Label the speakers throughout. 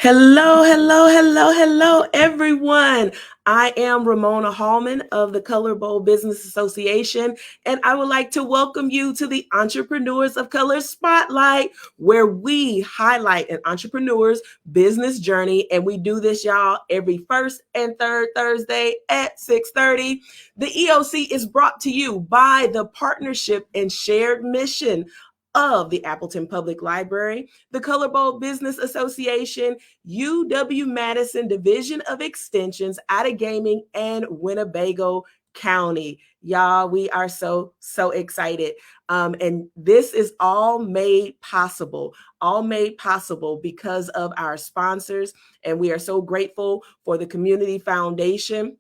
Speaker 1: Hello, hello, hello, hello, everyone. I am Ramona Hallman of the ColorBold Business Association, and I would like to welcome you to the Entrepreneurs of Color Spotlight, where we highlight an entrepreneur's business journey, and we do this, y'all, every first and third Thursday at 6:30. The EoC is brought to you by the partnership and shared mission of the Appleton Public Library, the ColorBold Business Association, UW-Madison Division of Extensions, out of Gaming, and Winnebago County. Y'all, we are so excited. And this is all made possible because of our sponsors. And we are so grateful for the Community Foundation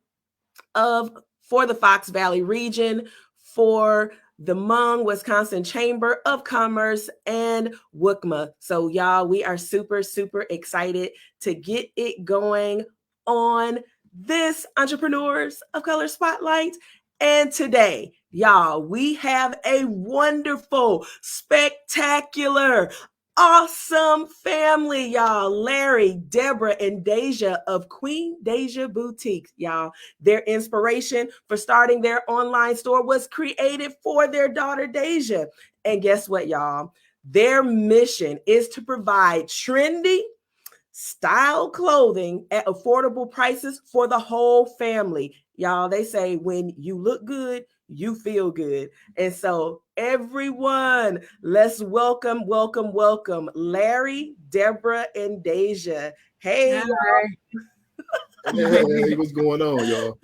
Speaker 1: for the Fox Valley region, for the Hmong, Wisconsin Chamber of Commerce, and WCMA. So y'all, we are super excited to get it going on this Entrepreneurs of Color Spotlight. And today, y'all, we have a wonderful, spectacular, awesome family, y'all. Larry, Debra, and Deja of Queen Deja Boutique, y'all. Their inspiration for starting their online store was created for their daughter, Deja. And guess what, y'all? Their mission is to provide trendy style clothing at affordable prices for the whole family. Y'all, they say when you look good, you feel good. And so everyone, let's welcome Larry, Debra, and Deja. Hey, y'all.
Speaker 2: Hey, what's going on, y'all?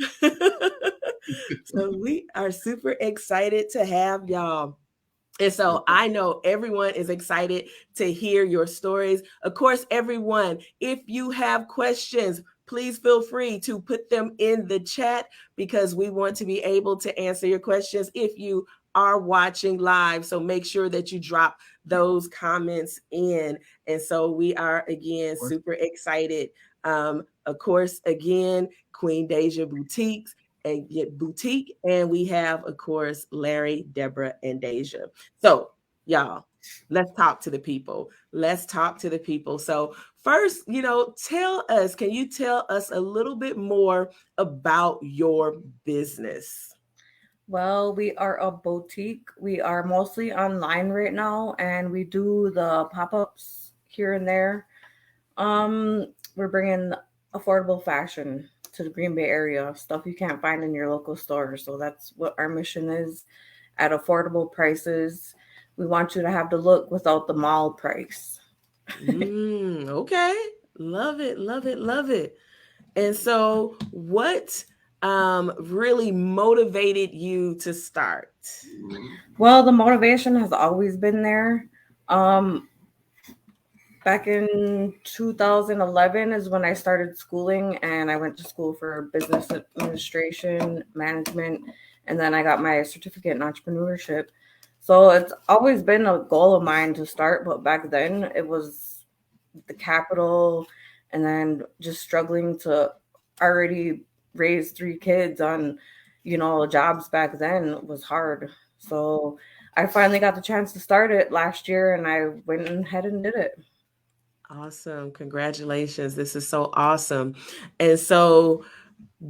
Speaker 1: So we are super excited to have y'all. And so I know everyone is excited to hear your stories. Of course, everyone, if you have questions, please feel free to put them in the chat because we want to be able to answer your questions if you are watching live. So make sure that you drop those comments in. And so we are, again, super excited. Of course, again, Queen Deja Boutiques. And we have, of course, Larry, Debra, and Deja. So y'all, let's talk to the people. So first, can you tell us a little bit more about your business?
Speaker 3: Well, we are a boutique. We are mostly online right now, and we do the pop-ups here and there. We're bringing affordable fashion to the Green Bay area, stuff you can't find in your local store. So that's what our mission is, at affordable prices. We want you to have the look without the mall price.
Speaker 1: Okay. Love it. And so what really motivated you to start?
Speaker 3: Well, the motivation has always been there. Back in 2011 is when I started schooling, and I went to school for business administration, management, and then I got my certificate in entrepreneurship. So it's always been a goal of mine to start, but back then it was the capital and then just struggling to already raise 3 kids on, jobs back then was hard. So I finally got the chance to start it last year, and I went ahead and did it.
Speaker 1: Awesome. Congratulations. This is so awesome. And so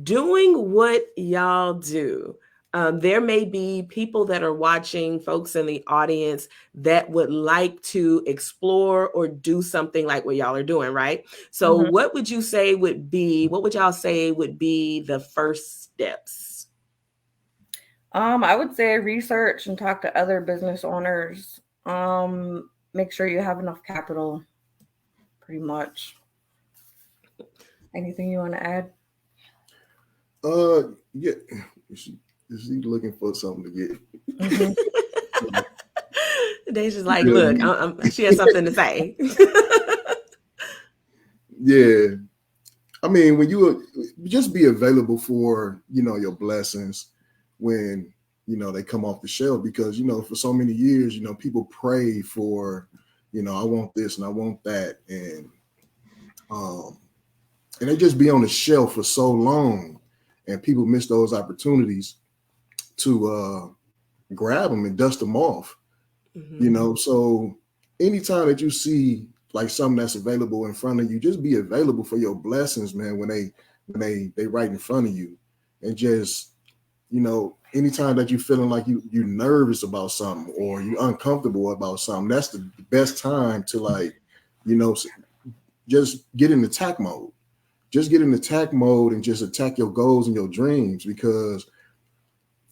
Speaker 1: doing what y'all do, there may be people that are watching, folks in the audience that would like to explore or do something like what y'all are doing, right? So what would y'all say would be the first steps?
Speaker 3: I would say research and talk to other business owners. Make sure you have enough capital. Pretty much. Anything you want to add?
Speaker 2: Yeah. Is she looking for something to get?
Speaker 1: Deja's like, look, she has something to say.
Speaker 2: Yeah. I mean, when you just be available for, your blessings when, they come off the shelf, because, for so many years, people pray for, I want this and I want that. And they just be on the shelf for so long, and people miss those opportunities to grab them and dust them off. So anytime that you see like something that's available in front of you. Just be available for your blessings, man, when they right in front of you. And just, anytime that you're feeling like you're nervous about something or you're uncomfortable about something, that's the best time to, like, just get in attack mode. Just get in attack mode and just attack your goals and your dreams, because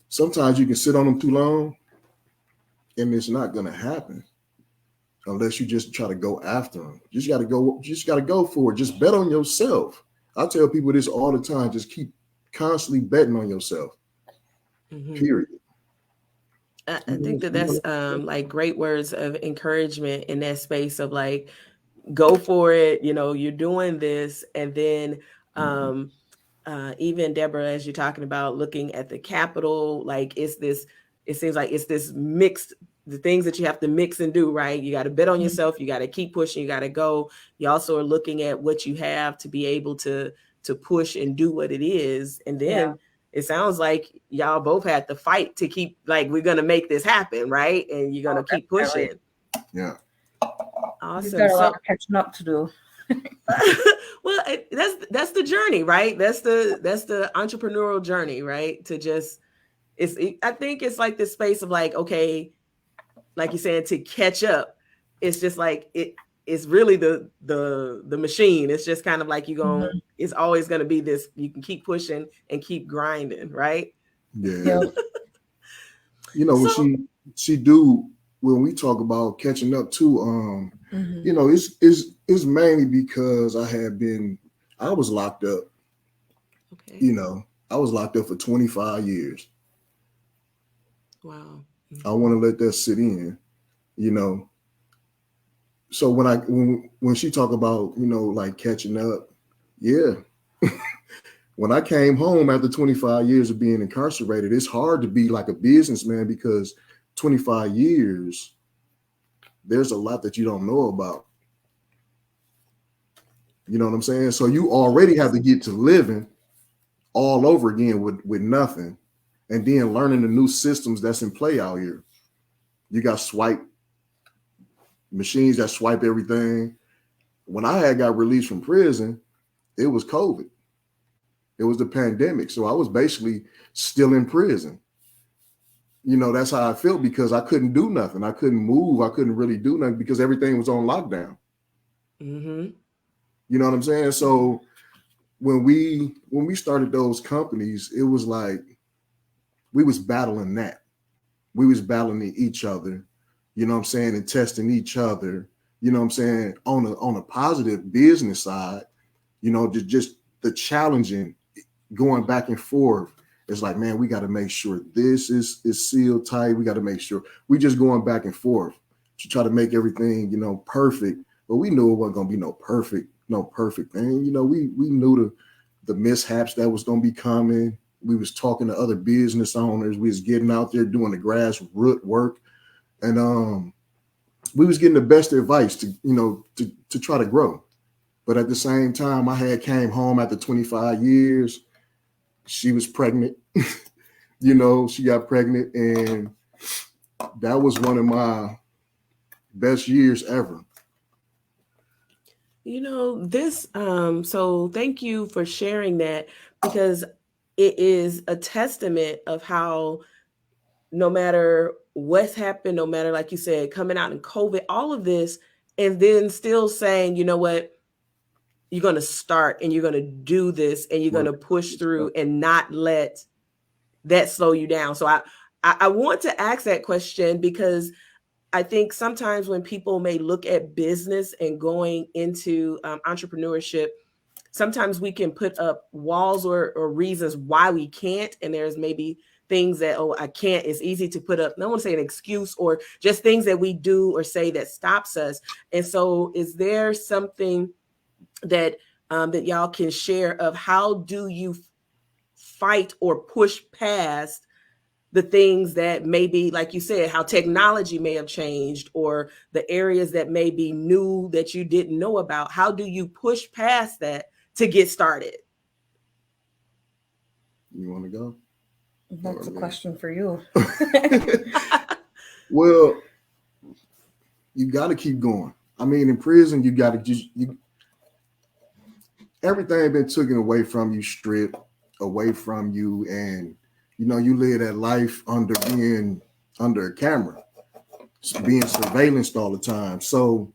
Speaker 2: sometimes you can sit on them too long and it's not going to happen unless you just try to go after them. You just got to go for it. Just bet on yourself. I tell people this all the time. Just keep constantly betting on yourself.
Speaker 1: Mm-hmm.
Speaker 2: Period.
Speaker 1: I think that's like great words of encouragement in that space of like, go for it. You're doing this. And then even Debra, as you're talking about looking at the capital, like it seems like it's this mixed, the things that you have to mix and do, right? You got to bet on yourself. You got to keep pushing. You got to go. You also are looking at what you have to be able to push and do what it is. And then it sounds like y'all both had to fight to keep, like, we're going to make this happen, right? And you're going to keep pushing.
Speaker 2: Yeah.
Speaker 1: Awesome.
Speaker 3: You've got a lot of catching up to do.
Speaker 1: Well, that's the journey, right? That's the entrepreneurial journey, right? To just, I think it's like this space of like, okay, like you're saying, to catch up. It's just like it's really the machine. It's just kind of like it's always going to be this. You can keep pushing and keep grinding, right?
Speaker 2: Yeah. What she do when we talk about catching up too, it's mainly because I was locked up. Okay. I was locked up for 25 years.
Speaker 1: Wow.
Speaker 2: I want to let that sit in, So when she talk about, like catching up, yeah. When I came home after 25 years of being incarcerated, it's hard to be like a businessman, because 25 years, there's a lot that you don't know about. You know what I'm saying? So you already have to get to living all over again with nothing, and then learning the new systems that's in play out here. You got swipe machines that swipe everything. When I got released from prison, it was COVID. It was the pandemic. So I was basically still in prison. That's how I felt, because I couldn't do nothing. I couldn't move. I couldn't really do nothing because everything was on lockdown.
Speaker 1: Mm-hmm.
Speaker 2: You know what I'm saying? So when we started those companies, it was like we was battling that. We was battling each other, and testing each other, on a positive business side, just the challenging, going back and forth. It's like, man, we got to make sure this is sealed tight. We got to make sure we just going back and forth to try to make everything, perfect. But we knew it wasn't going to be no perfect thing. We knew the mishaps that was going to be coming. We was talking to other business owners. We was getting out there doing the grassroots work, and we was getting the best advice to try to grow. But at the same time, I had came home after 25 years. She was pregnant. She got pregnant, and that was one of my best years ever.
Speaker 1: This, so thank you for sharing that, because it is a testament of how, no matter what's happened, no matter, like you said, coming out in COVID, all of this, and then still saying, you know what, you're going to start and you're going to do this and you're going to push through and not let that slow you down. So I want to ask that question, because I think sometimes when people may look at business and going into entrepreneurship, sometimes we can put up walls or reasons why we can't. And there's maybe things that, I can't. It's easy to put up, I don't want to say an excuse, or just things that we do or say that stops us. And so is there something that that y'all can share of how do you fight or push past the things that maybe, like you said, how technology may have changed, or the areas that may be new that you didn't know about? How do you push past that to get started?
Speaker 2: You want to go?
Speaker 3: That's a question for you.
Speaker 2: Well, you got to keep going. I mean, in prison, you got to just everything been taken away from you, stripped away from you, and you live that life being under a camera, being surveillanced all the time. So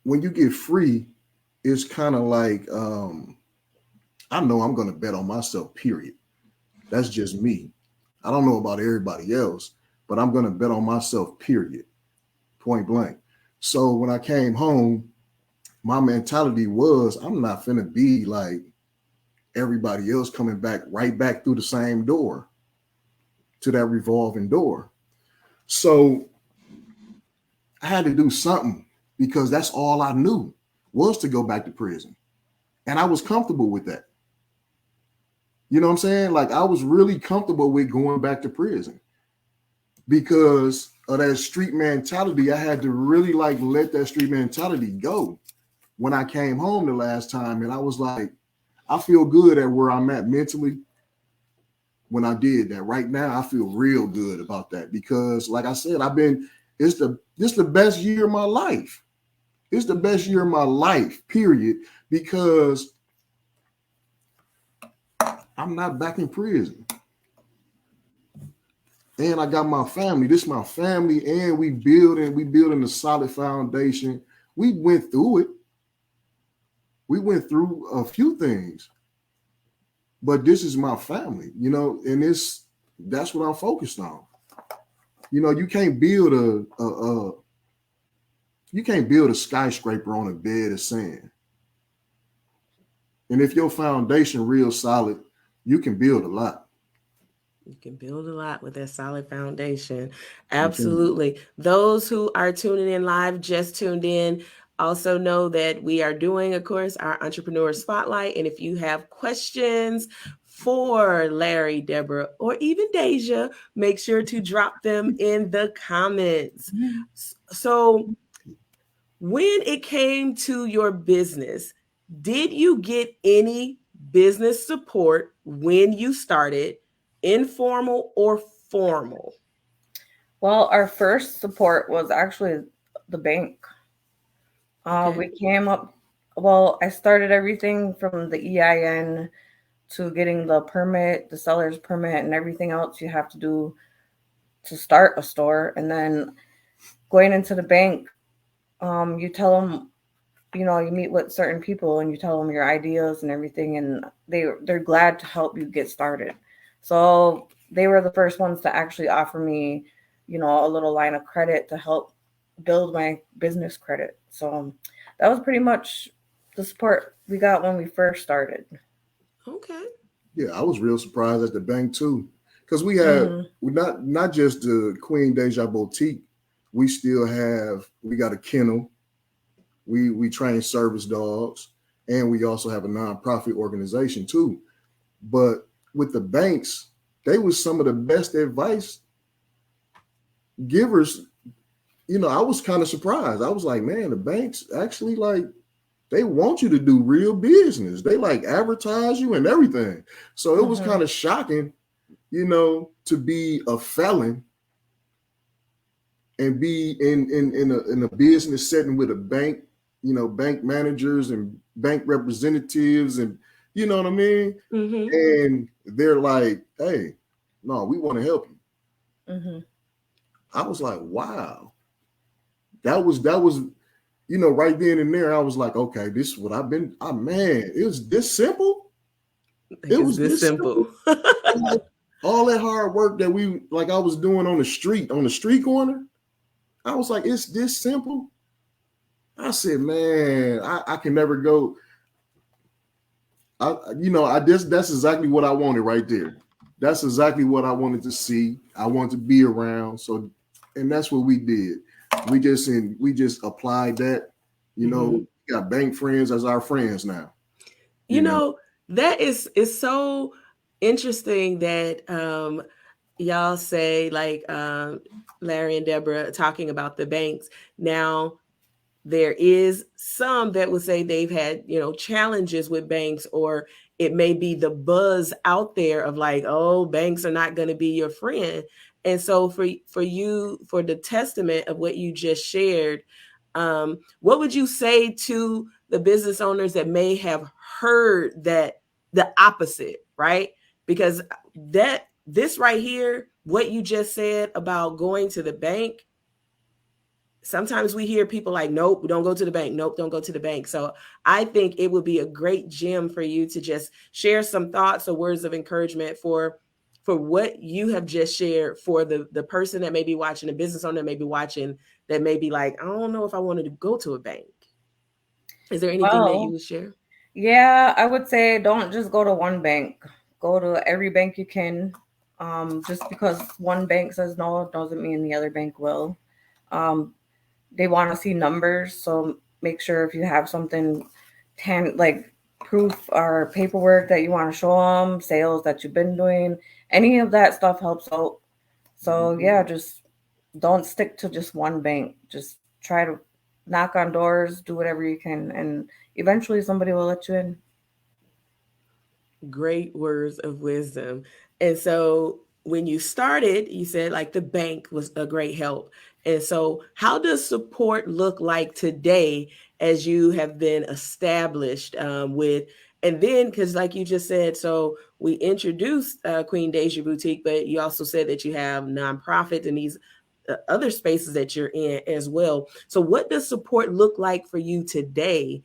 Speaker 2: when you get free, it's kind of like I know I'm going to bet on myself, period. That's just me. I don't know about everybody else, but I'm going to bet on myself, period. Point blank. So when I came home, my mentality was I'm not finna be like everybody else coming back right back through the same door to that revolving door. So I had to do something because that's all I knew was to go back to prison. And I was comfortable with that. You know what I'm saying? Like I was really comfortable with going back to prison because of that street mentality. I had to really like let that street mentality go when I came home the last time. And I was like, I feel good at where I'm at mentally when I did that. Right now, I feel real good about that because like I said, it's the best year of my life. It's the best year of my life, period, because I'm not back in prison. And I got my family. This is my family, and we building a solid foundation. We went through it. We went through a few things. But this is my family, and that's what I'm focused on. You can't build a skyscraper on a bed of sand. And if your foundation real solid, you can build a lot.
Speaker 1: You can build a lot with that solid foundation. Absolutely. Those who are tuning in live, just tuned in, also know that we are doing, of course, our Entrepreneur Spotlight. And if you have questions for Larry, Debra, or even Deja, make sure to drop them in the comments. So when it came to your business, did you get any business support when you started, informal or formal?
Speaker 3: Well, our first support was actually the bank.
Speaker 1: Okay.
Speaker 3: We came up, well, I started everything from the EIN to getting the permit, the seller's permit, and everything else you have to do to start a store. And then going into the bank, you tell them, you meet with certain people and you tell them your ideas and everything, and they're glad to help you get started. So they were the first ones to actually offer me, a little line of credit to help build my business credit. So that was pretty much the support we got when we first started.
Speaker 1: Okay.
Speaker 2: Yeah, I was real surprised at the bank too, because we had not just the Queen Deja Boutique. We got a kennel. We train service dogs, and we also have a nonprofit organization too. But with the banks, they were some of the best advice givers. I was kind of surprised. I was like, man, the banks actually they want you to do real business. They advertise you and everything. So it was kind of shocking, to be a felon and be in a business setting with a bank, bank managers and bank representatives, and you know what I mean?
Speaker 1: Mm-hmm.
Speaker 2: And they're like, hey, no, we want to help you.
Speaker 3: Mm-hmm.
Speaker 2: I was like, wow. That was, right then and there, I was like, okay, this is what I've been, man, it was this simple.
Speaker 1: It was this simple.
Speaker 2: All that hard work that I was doing on the street corner, I was like, it's this simple. I said, man, I can never go. That's exactly what I wanted right there. That's exactly what I wanted to see. I wanted to be around. So, and that's what we did. We just applied that. We got bank friends as our friends now.
Speaker 1: That is so interesting that y'all say Larry and Debra talking about the banks. Now, there is some that would say they've had, challenges with banks, or it may be the buzz out there of oh, banks are not going to be your friend. And so for you, for the testament of what you just shared, what would you say to the business owners that may have heard that the opposite, right? Because this right here, what you just said about going to the bank, sometimes we hear people like, nope, don't go to the bank. Nope, don't go to the bank. So I think it would be a great gem for you to just share some thoughts or words of encouragement for what you have just shared, for the person that may be watching, the business owner that may be watching, that may be like, I don't know if I wanted to go to a bank. Is there anything that you would share?
Speaker 3: Yeah, I would say don't just go to one bank. Go to every bank you can. Just because one bank says no doesn't mean the other bank will. They want to see numbers, so make sure if you have something like proof or paperwork that you want to show them, sales that you've been doing, any of that stuff helps out. So yeah, just don't stick to just one bank. Just try to knock on doors, do whatever you can, and eventually somebody will let you in.
Speaker 1: Great words of wisdom. And so when you started, you said like the bank was a great help. And so how does support look like today as you have been established with, and then because like you just said, so we introduced Queen Deja Boutique, but you also said that you have nonprofits and these other spaces that you're in as well. So what does support look like for you today,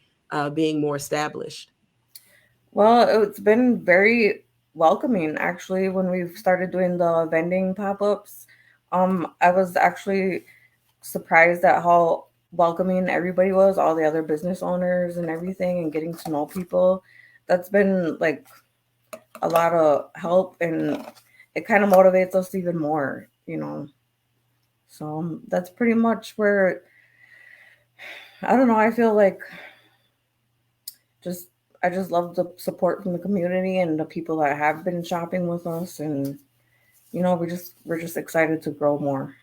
Speaker 1: being more established?
Speaker 3: Well, it's been very welcoming actually when we've started doing the vending pop-ups. I was actually surprised at how welcoming everybody was, all the other business owners and everything, and getting to know people. That's been like a lot of help, and it kind of motivates us even more, you know. So that's pretty much where, I don't know, I feel like just I just love the support from the community and the people that have been shopping with us, and you know, we're just excited to grow more.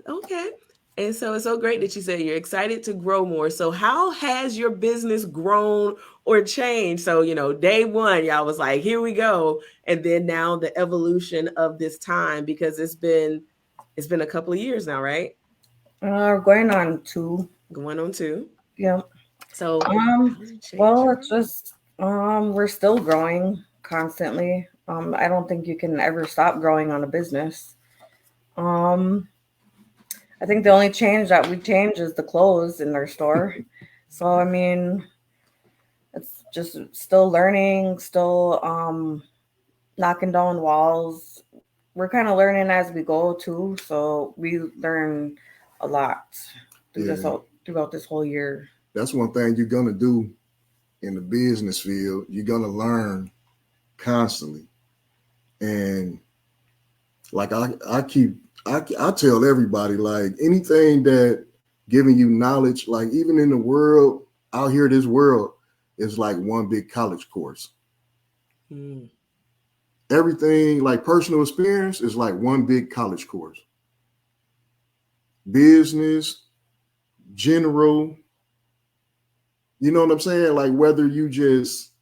Speaker 1: Okay. And so it's so great that you said you're excited to grow more. So how has your business grown or changed? So, day one, y'all was like, here we go. And then now the evolution of this time, because it's been a couple of years now, right?
Speaker 3: Going on two.
Speaker 1: Going on two.
Speaker 3: Yeah.
Speaker 1: So how has it changed
Speaker 3: Well,
Speaker 1: your
Speaker 3: it's
Speaker 1: business?
Speaker 3: just we're still growing constantly. I don't think you can ever stop growing on a business. Um, I think the only change that we change is the clothes in our store. So I mean, it's just still learning, still knocking down walls. We're kind of learning as we go too, so we learn a lot
Speaker 2: Yeah,
Speaker 3: throughout this whole year.
Speaker 2: that's one thing you're gonna do in the business field. You're gonna learn constantly, and like I tell everybody, like anything that giving you knowledge, like even in the world out here, this world is like one big college course.
Speaker 1: Mm.
Speaker 2: Everything like personal experience is like one big college course. Business, general, you know what I'm saying? Like whether you just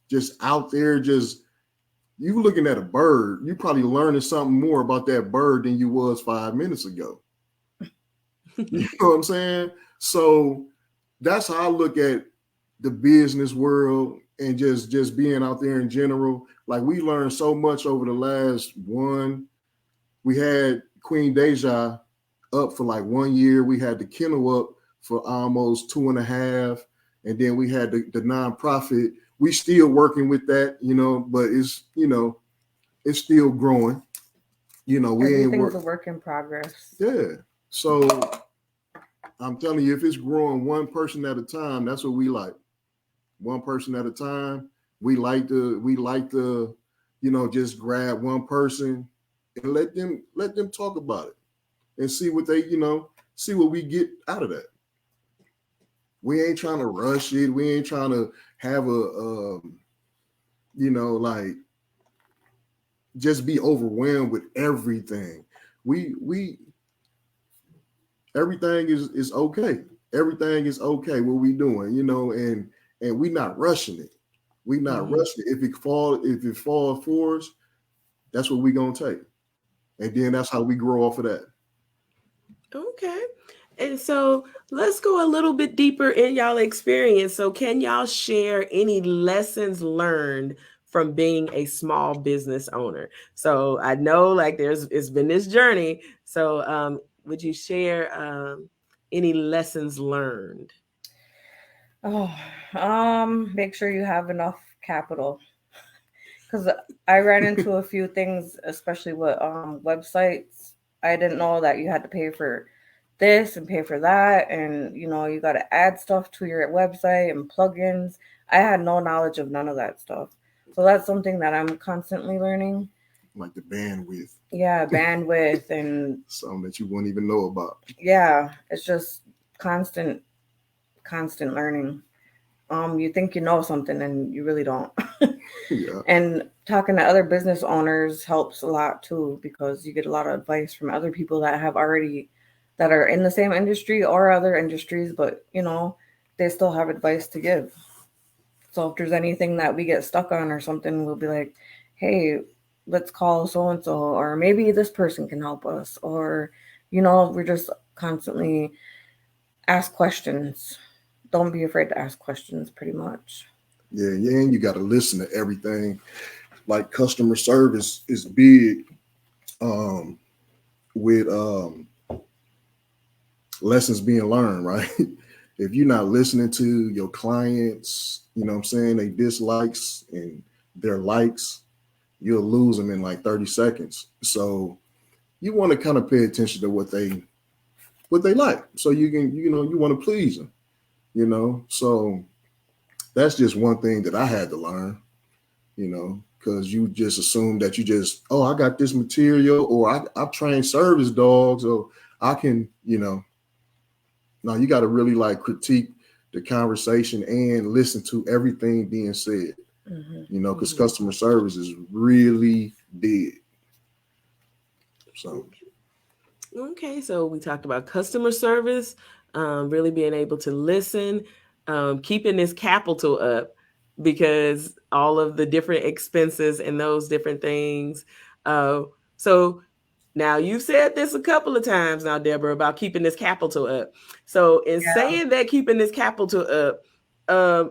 Speaker 2: out there, just you looking at a bird, you probably learning something more about that bird than you was 5 minutes ago. You know what I'm saying? So that's how I look at the business world and just being out there in general. Like we learned so much over the last one. We had Queen Deja up for like 1 year. We had the kennel up for almost 2.5. And then we had the nonprofit. We still working with that, but it's still growing. We ain't
Speaker 3: Everything's a work in progress.
Speaker 2: Yeah. So I'm telling you, if it's growing one person at a time, that's what we like. One person at a time. We like to, just grab one person and let them talk about it and see what see what we get out of that. We ain't trying to rush it. We ain't trying to have like just be overwhelmed with everything. We everything is okay. Everything is okay. What we doing, and we not rushing it. We not rushing it. If it falls for us, that's what we gonna take. And then that's how we grow off of that.
Speaker 1: Okay. And so let's go a little bit deeper in y'all experience. So can y'all share any lessons learned from being a small business owner? So I know like it's been this journey. So would you share any lessons learned?
Speaker 3: Make sure you have enough capital. Because I ran into a few things, especially with websites. I didn't know that you had to pay for this and pay for that, and you got to add stuff to your website and plugins. I had no knowledge of none of that stuff, so that's something that I'm constantly learning.
Speaker 2: Like the bandwidth.
Speaker 3: Yeah, bandwidth and
Speaker 2: something that you wouldn't even know about.
Speaker 3: Yeah, it's just constant learning. You think you know something and you really don't.
Speaker 2: Yeah.
Speaker 3: And talking to other business owners helps a lot too, because you get a lot of advice from other people that are in the same industry or other industries, but they still have advice to give. So if there's anything that we get stuck on or something, we'll be like, hey, let's call so and so, or maybe this person can help us, or we're just constantly ask questions. Don't be afraid to ask questions, pretty much.
Speaker 2: Yeah, and you got to listen to everything. Like customer service is big with lessons being learned, right? If you're not listening to your clients, they dislikes and their likes, you'll lose them in like 30 seconds. So you want to kind of pay attention to what they like. So you can, you want to please them, So that's just one thing that I had to learn, because you just assume that I got this material, or I train service dogs, or I can, no, you got to really like critique the conversation and listen to everything being said, because customer service is really big. So.
Speaker 1: Okay, so we talked about customer service, really being able to listen, keeping this capital up, because all of the different expenses and those different things. So now you've said this a couple of times now, Debra, about keeping this capital up. So in saying that, keeping this capital up,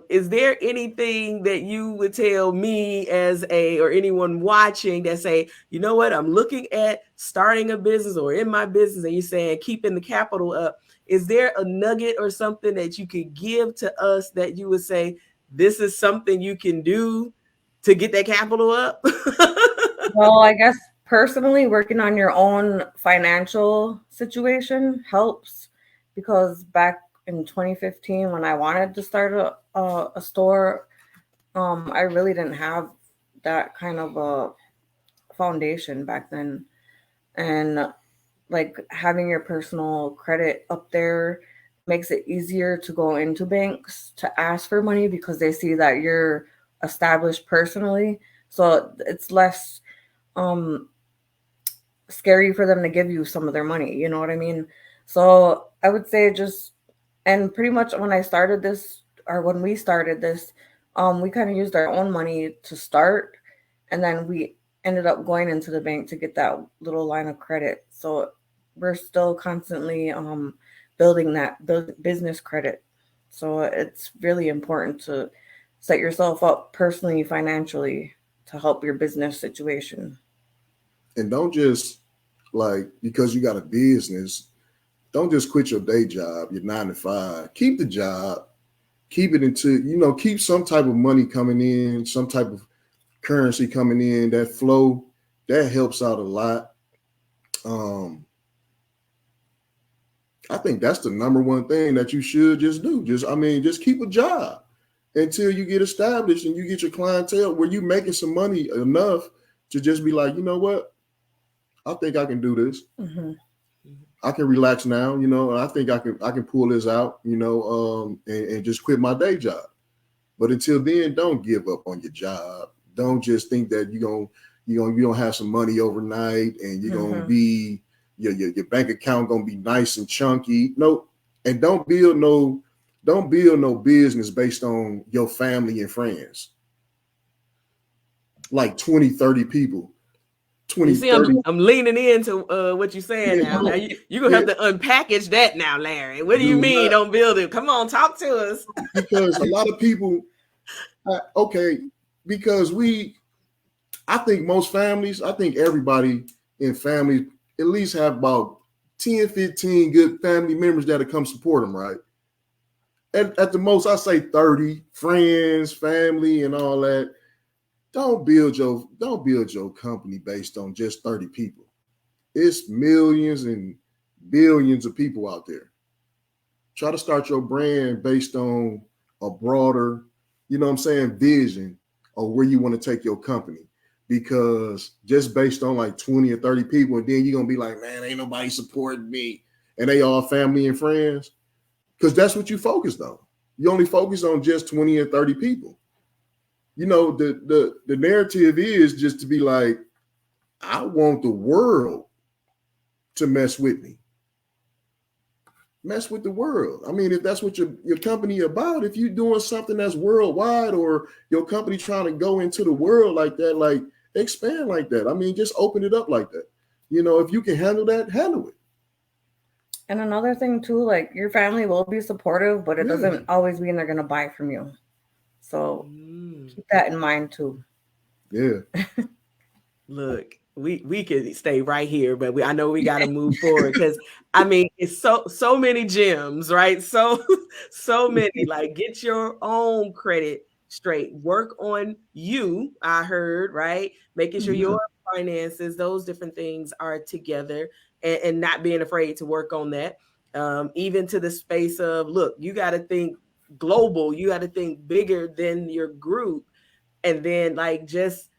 Speaker 1: is there anything that you would tell me or anyone watching that say, you know what, I'm looking at starting a business or in my business, and you're saying keeping the capital up? Is there a nugget or something that you could give to us that you would say, this is something you can do to get that capital up?
Speaker 3: Well, I guess personally, working on your own financial situation helps, because back in 2015, when I wanted to start a store, I really didn't have that kind of a foundation back then. And like having your personal credit up there makes it easier to go into banks to ask for money, because they see that you're established personally. So it's less scary for them to give you some of their money. You know what I mean? So I would say and pretty much when I started this, or when we started this, we kind of used our own money to start, and then we ended up going into the bank to get that little line of credit. So we're still constantly building that business credit. So it's really important to set yourself up personally, financially, to help your business situation.
Speaker 2: And don't just because you got a business, don't just quit your day job, your 9 to 5. Keep the job, keep it into, keep some type of money coming in, some type of currency coming in, that flow, that helps out a lot. I think that's the number one thing that you should just do. Just keep a job until you get established and you get your clientele where you're making some money enough to just be like, you know what? I think I can do this.
Speaker 3: Mm-hmm.
Speaker 2: I can relax now, and I think I can pull this out, and just quit my day job. But until then, don't give up on your job. Don't just think that you're gonna have some money overnight and you're gonna be your bank account gonna be nice and chunky. Nope. And don't build no business based on your family and friends. Like 20, 30 people. 20,
Speaker 1: You see,
Speaker 2: 30.
Speaker 1: I'm leaning into what you're saying now. Now you're going to have to unpackage that now, Larry. What do you mean don't build it? Come on, talk to us.
Speaker 2: Because a lot of people, because I think most families, I think everybody in families at least have about 10, 15 good family members that'll come support them, right? At the most, I say 30 friends, family, and all that. Don't build your company based on just 30 people. It's millions and billions of people out there. Try to start your brand based on a broader, vision of where you want to take your company. Because just based on like 20 or 30 people, and then you're going to be like, man, ain't nobody supporting me. And they all family and friends. Because that's what you focused on. You only focus on just 20 or 30 people. The narrative is just to be like, I want the world to mess with me. Mess with the world. I mean, if that's what your company about, if you're doing something that's worldwide, or your company trying to go into the world like that, like expand like that. I mean, just open it up like that. If you can handle that, handle it.
Speaker 3: And another thing too, like your family will be supportive, but it doesn't always mean they're going to buy from you. So keep that in mind too.
Speaker 2: Yeah.
Speaker 1: Look, we could stay right here, but I know we got to move forward, because I mean, it's so many gems, right? So many. Like, get your own credit straight. Work on you. I heard, right? Making sure your finances, those different things are together, and not being afraid to work on that. Even to the space of, look, you got to think global. You got to think bigger than your group, and then like just.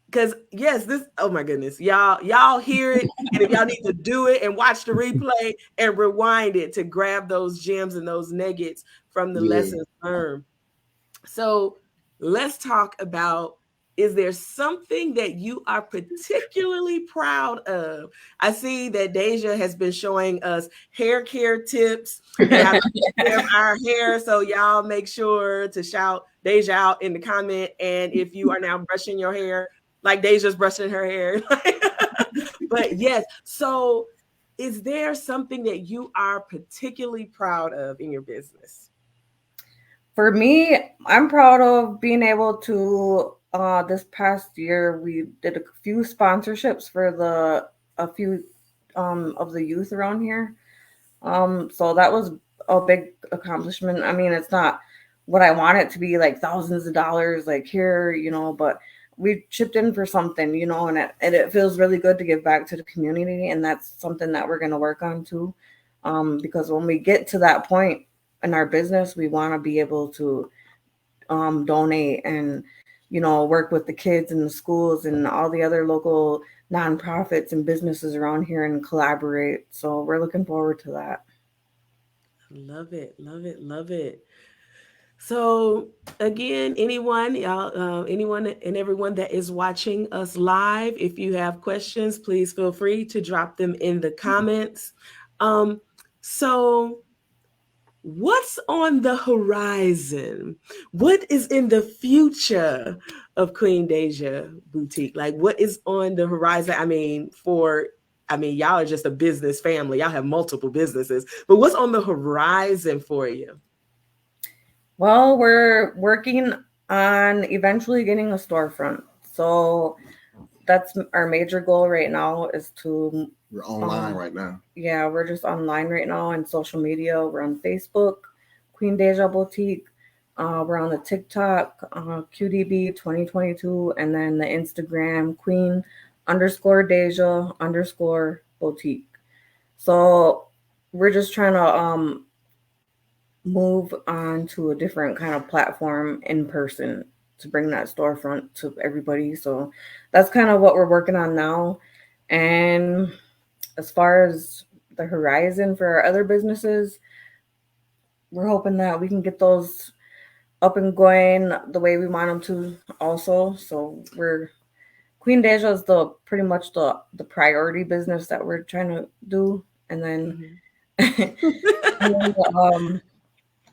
Speaker 1: Because yes, oh my goodness, y'all hear it, and if y'all need to do it and watch the replay and rewind it to grab those gems and those nuggets from the lessons learned. So let's talk about, is there something that you are particularly proud of? I see that Deja has been showing us hair care tips and how to take care of our hair. So y'all make sure to shout Deja out in the comment. And if you are now brushing your hair, like Deja's brushing her hair. But yes, so is there something that you are particularly proud of in your business?
Speaker 3: For me, I'm proud of being able to, this past year, we did a few sponsorships for a few of the youth around here. So that was a big accomplishment. I mean, it's not what I want it to be, like thousands of dollars, like here, but we chipped in for something, and it feels really good to give back to the community. And that's something that we're going to work on too. Because when we get to that point in our business, we want to be able to donate and, work with the kids in the schools and all the other local nonprofits and businesses around here and collaborate. So we're looking forward to that.
Speaker 1: Love it. Love it. Love it. So again, anyone and everyone that is watching us live, if you have questions, please feel free to drop them in the comments. So what's on the horizon? What is in the future of Queen Deja Boutique? Like, what is on the horizon? I mean, y'all are just a business family. Y'all have multiple businesses, but what's on the horizon for you?
Speaker 3: Well, we're working on eventually getting a storefront. So that's our major goal right now, is to...
Speaker 2: We're online right now.
Speaker 3: Yeah, we're just online right now on social media. We're on Facebook, Queen Deja Boutique. We're on the TikTok, QDB 2022, and then the Instagram, Queen_Deja_Boutique. So we're just trying to move on to a different kind of platform in person to bring that storefront to everybody. So that's kind of what we're working on now. And as far as the horizon for our other businesses, we're hoping that we can get those up and going the way we want them to also. So Queen Deja is pretty much the priority business that we're trying to do. And then,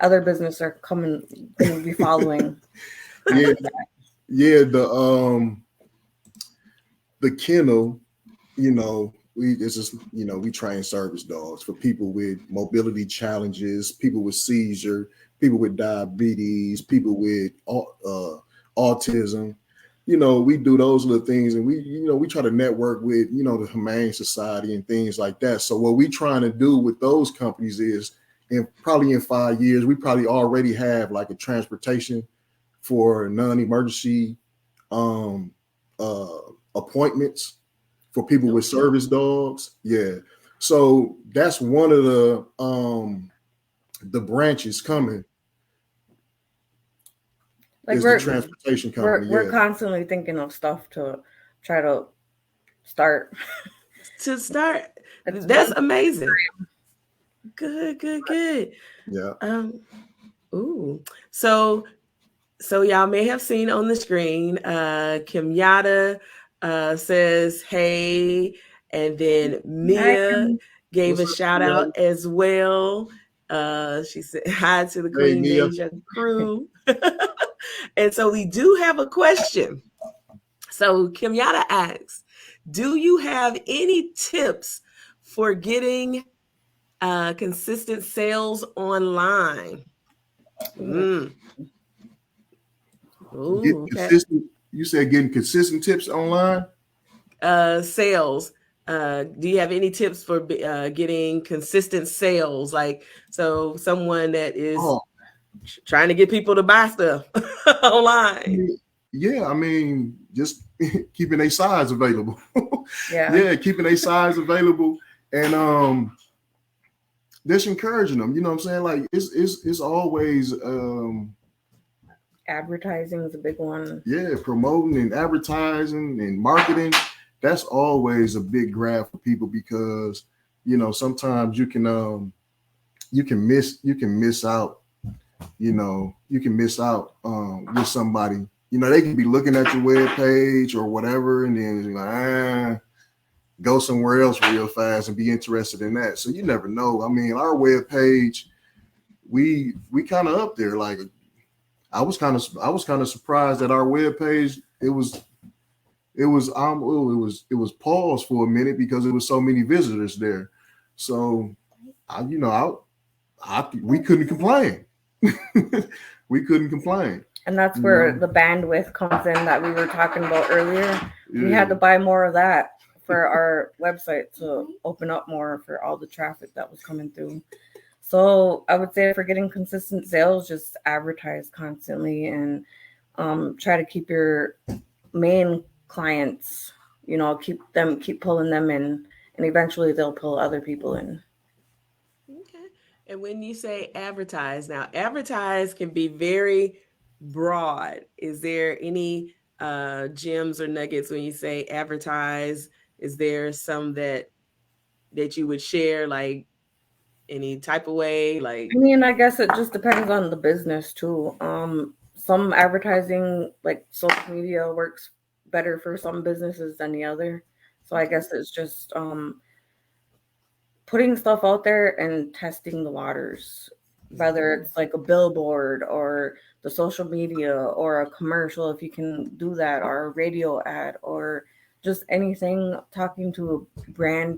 Speaker 3: other business are going to be following.
Speaker 2: Yeah. The the kennel, we train service dogs for people with mobility challenges, people with seizure, people with diabetes, people with autism. We do those little things, and we try to network with, the Humane Society and things like that. So what we trying to do with those companies is, probably in 5 years, we probably already have like a transportation for non-emergency appointments for people with service dogs. Yeah. So that's one of the branches coming.
Speaker 3: Like
Speaker 2: the transportation company.
Speaker 3: We're constantly thinking of stuff to try to start.
Speaker 1: That's amazing. Good.
Speaker 2: Yeah.
Speaker 1: Ooh. So y'all may have seen on the screen, Kim Yada says hey, and then Mia gave a shout out as well. She said hi to the Queen Deja crew. And so we do have a question. So Kim Yada asks, do you have any tips for getting consistent sales online? Ooh,
Speaker 2: consistent. You said getting consistent tips online?
Speaker 1: Sales. Do you have any tips for getting consistent sales? Like, so someone that is trying to get people to buy stuff online.
Speaker 2: Yeah, I mean, just keeping a size available.
Speaker 3: Yeah,
Speaker 2: keeping a size available, and just encouraging them. You know what I'm saying? Like it's always
Speaker 3: advertising is a big one.
Speaker 2: Yeah, promoting and advertising and marketing. That's always a big grab for people, because sometimes you can miss out. You can miss out with somebody. They can be looking at your web page or whatever, and then like, go somewhere else real fast and be interested in that. So you never know. I mean, our web page, we kind of up there. Like, I was kind of surprised that our web page, it was paused for a minute because there was so many visitors there. So we couldn't complain. We couldn't complain.
Speaker 3: And that's where the bandwidth comes in that we were talking about earlier. Yeah. We had to buy more of that for our website to open up more for all the traffic that was coming through. So I would say for getting consistent sales, just advertise constantly and try to keep your main clients, keep pulling them in, and eventually they'll pull other people in.
Speaker 1: Okay. And when you say advertise, now advertise can be very broad. Is there any gems or nuggets when you say advertise? Is there some that you would share, like any type of way? Like,
Speaker 3: I mean, I guess it just depends on the business too. Some advertising, like social media, works better for some businesses than the other. So I guess it's just putting stuff out there and testing the waters, whether it's like a billboard or the social media or a commercial, if you can do that, or a radio ad, or just anything, talking to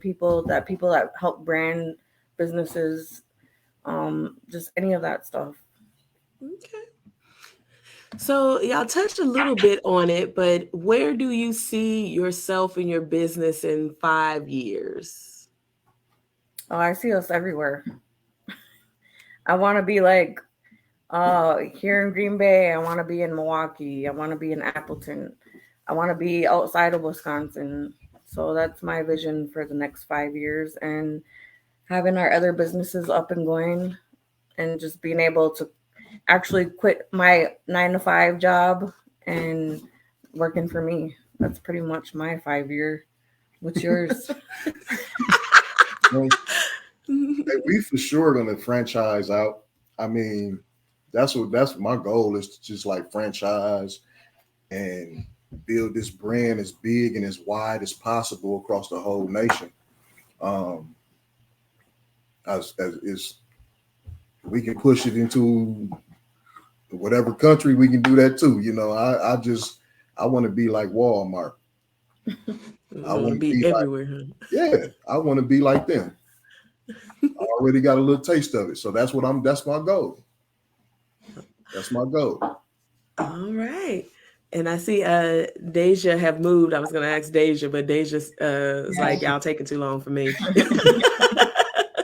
Speaker 3: people that help brand businesses, just any of that stuff.
Speaker 1: Okay. So y'all touched a little bit on it, but where do you see yourself and your business in 5 years?
Speaker 3: Oh, I see us everywhere. I want to be like here in Green Bay. I want to be in Milwaukee. I want to be in Appleton. I want to be outside of Wisconsin. So that's my vision for the next 5 years, and having our other businesses up and going, and just being able to actually quit my 9-to-5 job and working for me. That's pretty much my 5-year. What's yours?
Speaker 2: We for sure gonna franchise out. I mean, that's my goal, is to just like franchise and build this brand as big and as wide as possible across the whole nation. As we can push it into whatever country, we can do that too. I want to be like Walmart. I
Speaker 1: want to be everywhere.
Speaker 2: I want to be like them. I already got a little taste of it. So that's my goal. That's my goal.
Speaker 1: All right. And I see Deja have moved. I was going to ask Deja, but Deja is like, y'all taking too long for me.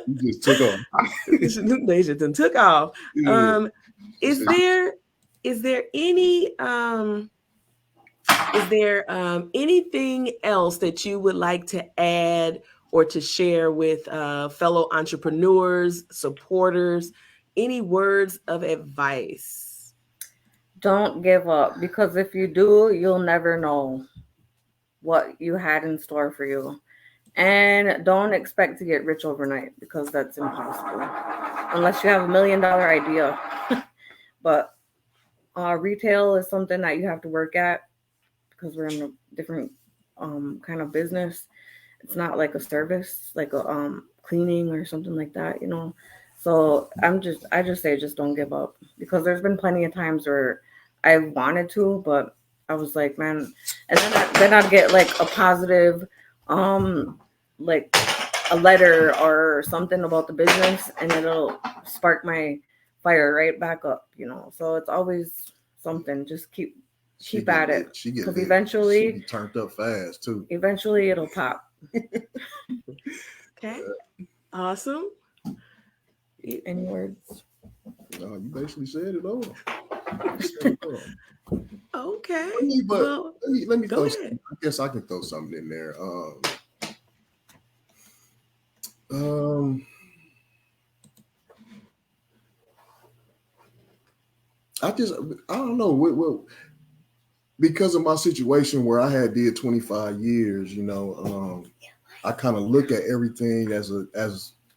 Speaker 2: You just took off.
Speaker 1: Deja done took off.
Speaker 2: Yeah.
Speaker 1: Is there any anything else that you would like to add or to share with fellow entrepreneurs, supporters? Any words of advice?
Speaker 3: Don't give up, because if you do, you'll never know what you had in store for you. And don't expect to get rich overnight, because that's impossible unless you have $1 million idea. But retail is something that you have to work at, because we're in a different kind of business. It's not like a service, like a cleaning or something like that, you know. So I just say just don't give up, because there's been plenty of times where I wanted to, but I was like, man, and then I'd get like a positive, like a letter or something about the business, and it'll spark my fire right back up, you know. So it's always something. Just keep at it, because eventually
Speaker 2: she turned up fast too.
Speaker 3: Eventually, it'll pop.
Speaker 1: Okay, awesome.
Speaker 3: Any words?
Speaker 2: No, you basically said it all.
Speaker 1: Okay.
Speaker 2: Let me
Speaker 1: go
Speaker 2: throw.
Speaker 1: ahead.
Speaker 2: I guess I can throw something in there. I don't know. Because of my situation where I did 25 years, you know, I kind of look at everything as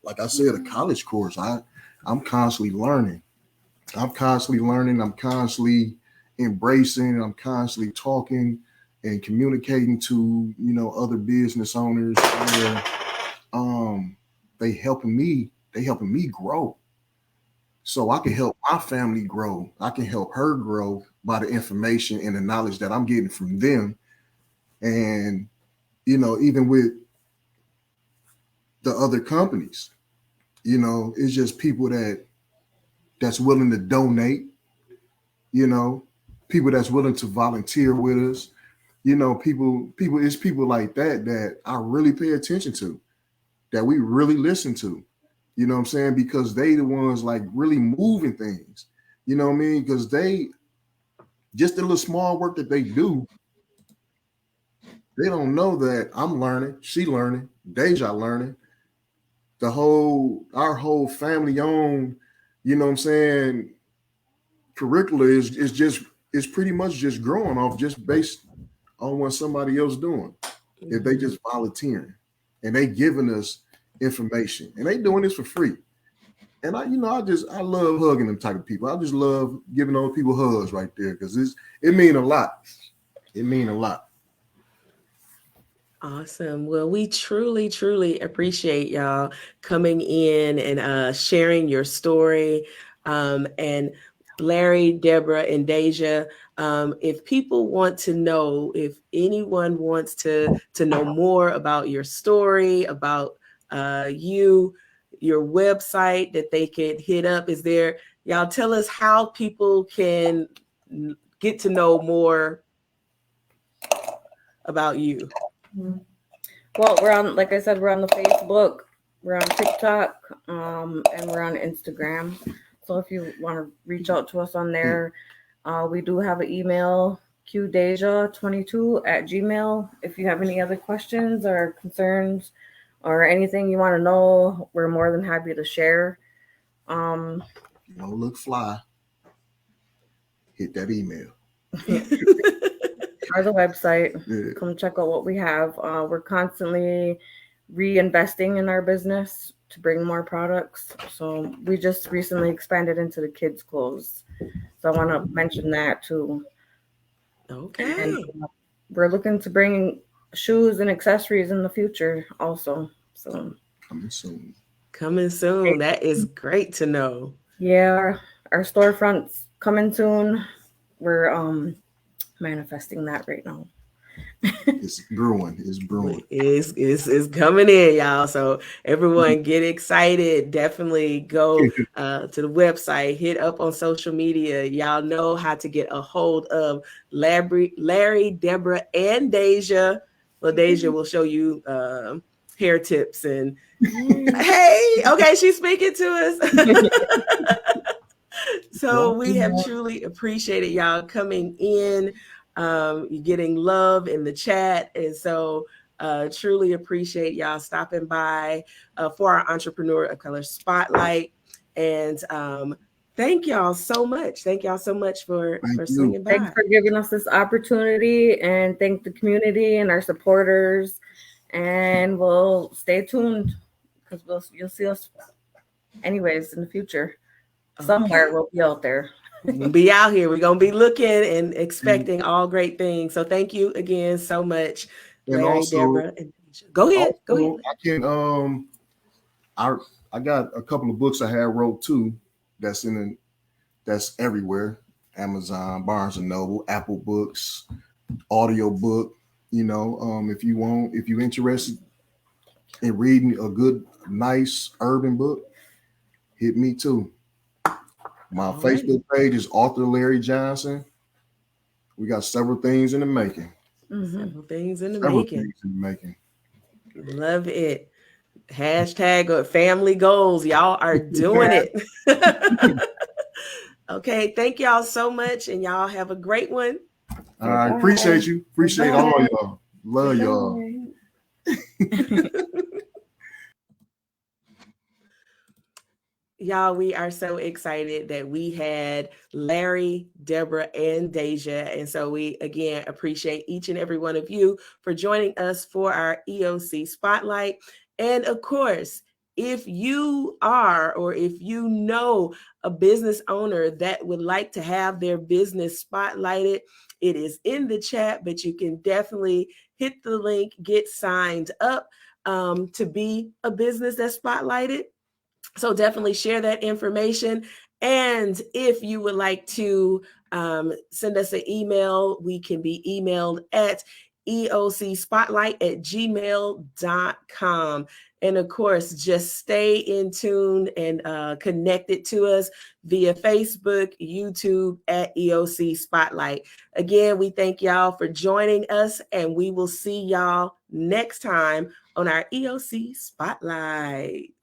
Speaker 2: like I said, a college course. I'm constantly learning. I'm constantly embracing. I'm constantly talking and communicating to, you know, other business owners where they helping me grow. So I can help my family grow. I can help her grow by the information and the knowledge that I'm getting from them. And, you know, even with the other companies, you know, it's just people that's willing to donate, you know, people that's willing to volunteer with us, you know, it's people like that I really pay attention to, that we really listen to. You know what I'm saying? Because they the ones like really moving things. You know what I mean? Because they just the little small work that they do, they don't know that I'm learning, she learning, Deja learning. Our whole family owned, you know what I'm saying, curricula is pretty much just growing off just based on what somebody else doing. If they just volunteering and they giving us information and they doing this for free. And I love hugging them type of people. I just love giving those people hugs right there, because it mean a lot. It mean a lot.
Speaker 1: Awesome. Well, we truly, truly appreciate y'all coming in and sharing your story. And Larry, Debra, and Deja, if people want to know, if anyone wants to know more about your story, about your website that they could hit up, y'all tell us how people can get to know more about you.
Speaker 3: Well, like I said, we're on the Facebook, we're on TikTok, and we're on Instagram. So if you want to reach out to us on there, we do have an email, qdeja22@gmail. If you have any other questions or concerns or anything you want to know, we're more than happy to share.
Speaker 2: You don't look fly, hit that email.
Speaker 3: Or the website. Yeah. Come check out what we have. We're constantly reinvesting in our business to bring more products. So we just recently expanded into the kids' clothes. So I want to mention that too.
Speaker 1: Okay.
Speaker 3: And we're looking to bring shoes and accessories in the future also. So
Speaker 2: coming soon.
Speaker 1: That is great to know.
Speaker 3: Yeah, our storefront's coming soon. We're manifesting that right now.
Speaker 2: It's brewing. It's brewing.
Speaker 1: It's coming in, y'all. So everyone get excited. Definitely go to the website, hit up on social media. Y'all know how to get a hold of Larry, Debra, and Deja. Well, Deja will show you hair tips and hey, okay, she's speaking to us. So we have truly appreciated y'all coming in. You're getting love in the chat. And so truly appreciate y'all stopping by for our Entrepreneur of Color Spotlight. And thank y'all so much. Thank y'all so much for swinging by.
Speaker 3: Thanks for giving us this opportunity, and thank the community and our supporters. And we'll stay tuned because you'll see us anyways in the future. Somewhere we'll be out there.
Speaker 1: We'll be out here. We're going to be looking and expecting all great things. So thank you again so much,
Speaker 2: And
Speaker 1: Larry,
Speaker 2: also,
Speaker 1: Debra. Go ahead. Go ahead.
Speaker 2: I got a couple of books I had wrote too. That's everywhere. Amazon, Barnes and Noble, Apple Books, audio book. If you're interested in reading a good, nice urban book, hit me too. My Facebook page is author Larry Johnson. We got several things in the making.
Speaker 1: Several things in the making. Love it. Hashtag family goals. Y'all are doing it. Okay. Thank y'all so much. And y'all have a great one.
Speaker 2: All right. Appreciate you. Appreciate all y'all. Love y'all.
Speaker 1: Y'all, we are so excited that we had Larry, Debra, and Deja. And so we, again, appreciate each and every one of you for joining us for our EoC Spotlight. And of course, if you are, or if you know a business owner that would like to have their business spotlighted, it is in the chat, but you can definitely hit the link, get signed up to be a business that's spotlighted. So definitely share that information. And if you would like to send us an email, we can be emailed at eocspotlight@gmail.com. And of course, just stay in tune and connected to us via Facebook, YouTube at EoC Spotlight. Again, we thank y'all for joining us, and we will see y'all next time on our EoC Spotlight.